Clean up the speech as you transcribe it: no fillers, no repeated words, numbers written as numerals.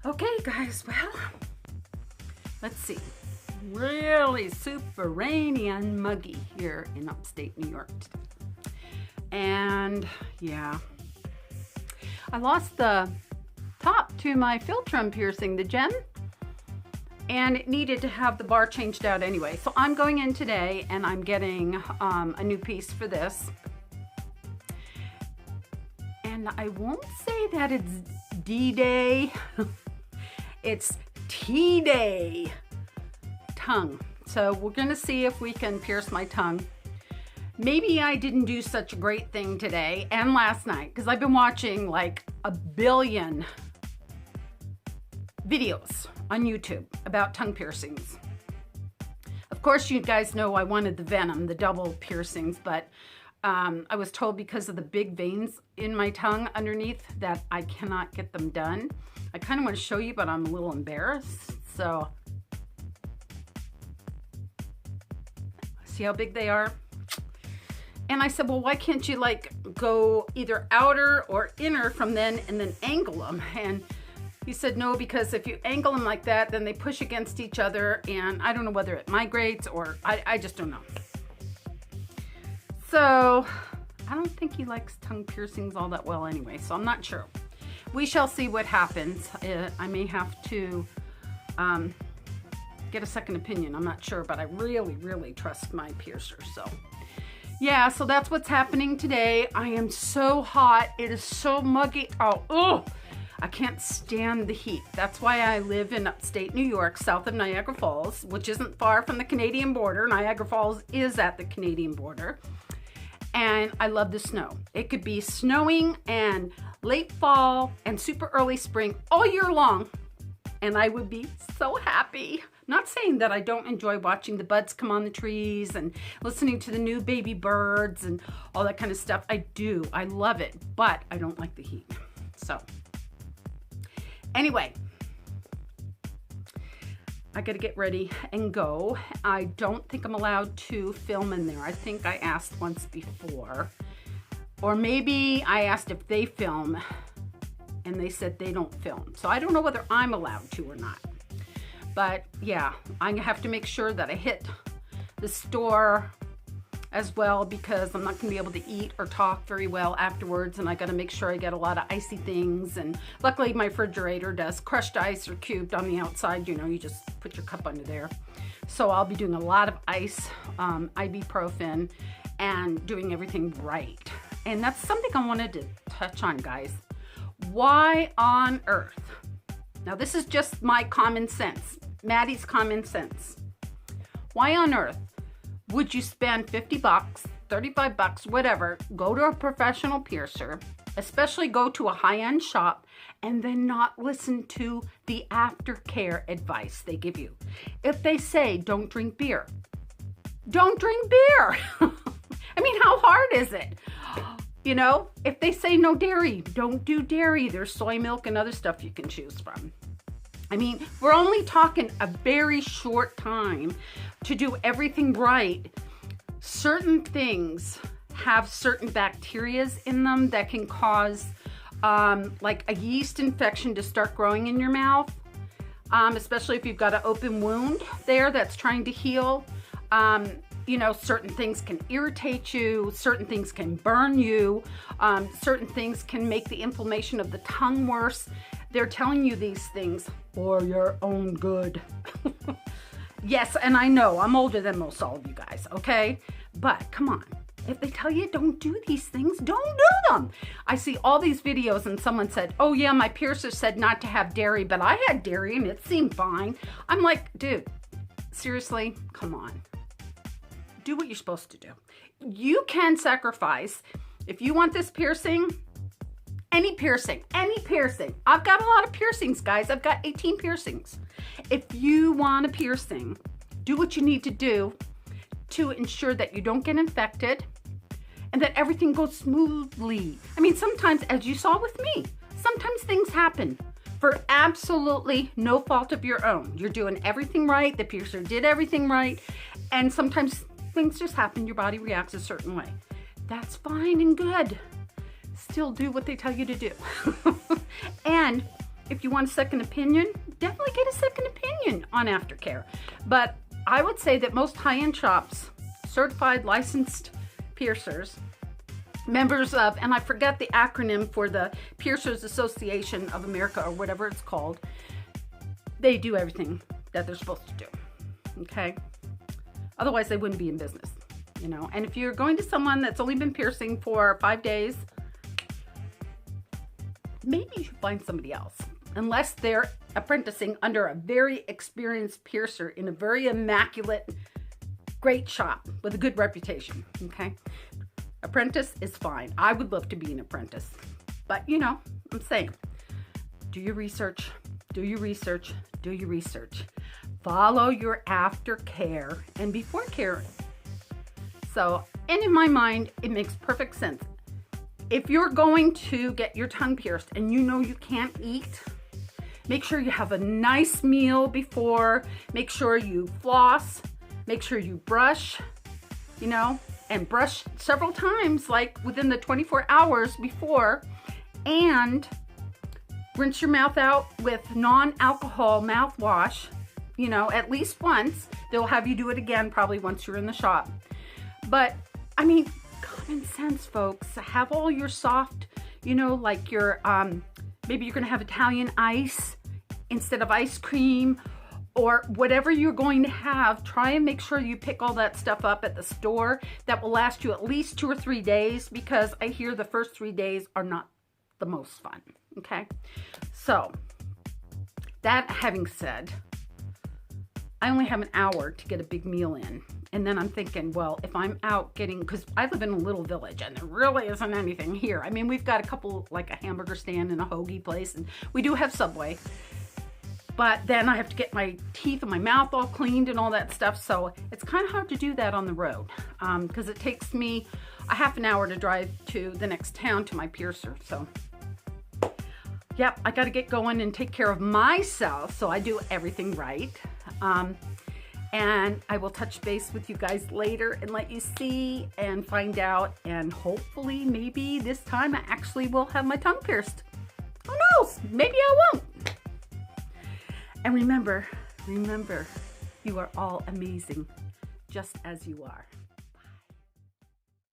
Okay, guys, well, let's see. Really super rainy and muggy here in upstate New York today. And yeah, I lost the top to my philtrum piercing, the gem, and it needed to have the bar changed out anyway. So I'm going in today and I'm getting a new piece for this. And I won't say that it's D-Day. It's T-Day. Tongue. So we're gonna see if we can pierce my tongue. Maybe I didn't do such a great thing today and last night because I've been watching like a billion videos on YouTube about tongue piercings. Of course, you guys know I wanted the venom, the double piercings, but I was told because of the big veins in my tongue underneath that I cannot get them done. I kind of want to show you, but I'm a little embarrassed. So, see how big they are? And I said, well, why can't you like go either outer or inner from then and then angle them? And he said, no, because if you angle them like that, then they push against each other. And I don't know whether it migrates or I just don't know. So I don't think he likes tongue piercings all that well anyway. So I'm not sure. We shall see what happens. I may have to get a second opinion. I'm not sure, but I really, really trust my piercer. So yeah, so that's what's happening today. I am so hot. It is so muggy. Oh, I can't stand the heat. That's why I live in upstate New York, south of Niagara Falls, which isn't far from the Canadian border. Niagara Falls is at the Canadian border. And I love the snow. It could be snowing and late fall and super early spring all year long. And I would be so happy. Not saying that I don't enjoy watching the buds come on the trees and listening to the new baby birds and all that kind of stuff. I do. I love it, but I don't like the heat. So anyway, I got to get ready and go. I don't think I'm allowed to film in there. I think I asked once before, or maybe I asked if they film and they said they don't film. So I don't know whether I'm allowed to or not. But yeah, I have to make sure that I hit the store as well because I'm not going to be able to eat or talk very well afterwards, and I got to make sure I get a lot of icy things. And luckily my refrigerator does crushed ice or cubed on the outside. You know, you just put your cup under there. So I'll be doing a lot of ice, ibuprofen, and doing everything right. And that's something I wanted to touch on, guys. Why on earth? Now this is just my common sense, Maddie's common sense. Why on earth would you spend 50 bucks, 35 bucks, whatever, go to a professional piercer, especially go to a high-end shop, and then not listen to the aftercare advice they give you? If they say don't drink beer, don't drink beer. I mean, how hard is it? You know, if they say no dairy, don't do dairy. There's soy milk and other stuff you can choose from. I mean, we're only talking a very short time to do everything right. Certain things have certain bacteria in them that can cause like a yeast infection to start growing in your mouth, especially if you've got an open wound there that's trying to heal. You know, certain things can irritate you, certain things can burn you, certain things can make the inflammation of the tongue worse. They're telling you these things for your own good. Yes, and I know I'm older than most all of you guys, okay? But come on, if they tell you don't do these things, don't do them. I see all these videos and someone said, oh yeah, my piercer said not to have dairy, but I had dairy and it seemed fine. I'm like, dude, seriously, come on. Do what you're supposed to do. You can sacrifice. If you want this piercing, any piercing. I've got a lot of piercings, guys. I've got 18 piercings. If you want a piercing, do what you need to do to ensure that you don't get infected and that everything goes smoothly. I mean, sometimes, as you saw with me, sometimes things happen for absolutely no fault of your own. You're doing everything right. The piercer did everything right. And sometimes things just happen. Your body reacts a certain way. That's fine and good. Still do what they tell you to do. And if you want a second opinion, definitely get a second opinion on aftercare. But I would say that most high-end shops, certified licensed piercers, members of, and I forget the acronym for the Piercers Association of America or whatever it's called, they do everything that they're supposed to do, okay? Otherwise, they wouldn't be in business, you know? And if you're going to someone that's only been piercing for 5 days, maybe you should find somebody else, unless they're apprenticing under a very experienced piercer in a very immaculate, great shop with a good reputation, okay? Apprentice is fine. I would love to be an apprentice, but you know, I'm saying, do your research, do your research, do your research. Follow your aftercare and before care. So, and in my mind, it makes perfect sense. If you're going to get your tongue pierced and you know you can't eat, make sure you have a nice meal before, make sure you floss, make sure you brush, you know, and brush several times, like within the 24 hours before, and rinse your mouth out with non-alcohol mouthwash, you know, at least once. They'll have you do it again probably once you're in the shop. But, I mean, common sense, folks. Have all your soft, you know, like your, maybe you're gonna have Italian ice instead of ice cream, or whatever you're going to have. Try and make sure you pick all that stuff up at the store. That will last you at least 2 or 3 days, because I hear the first 3 days are not the most fun, okay? So, that having said, I only have an hour to get a big meal in. And then I'm thinking, well, if I'm out getting, because I live in a little village and there really isn't anything here. I mean, we've got a couple, like a hamburger stand and a hoagie place, and we do have Subway. But then I have to get my teeth and my mouth all cleaned and all that stuff. So it's kind of hard to do that on the road, because it takes me a half an hour to drive to the next town to my piercer. So, yep, I got to get going and take care of myself so I do everything right. And I will touch base with you guys later and let you see and find out. And hopefully, maybe this time I actually will have my tongue pierced. Who knows? Maybe I won't. And remember, you are all amazing, just as you are.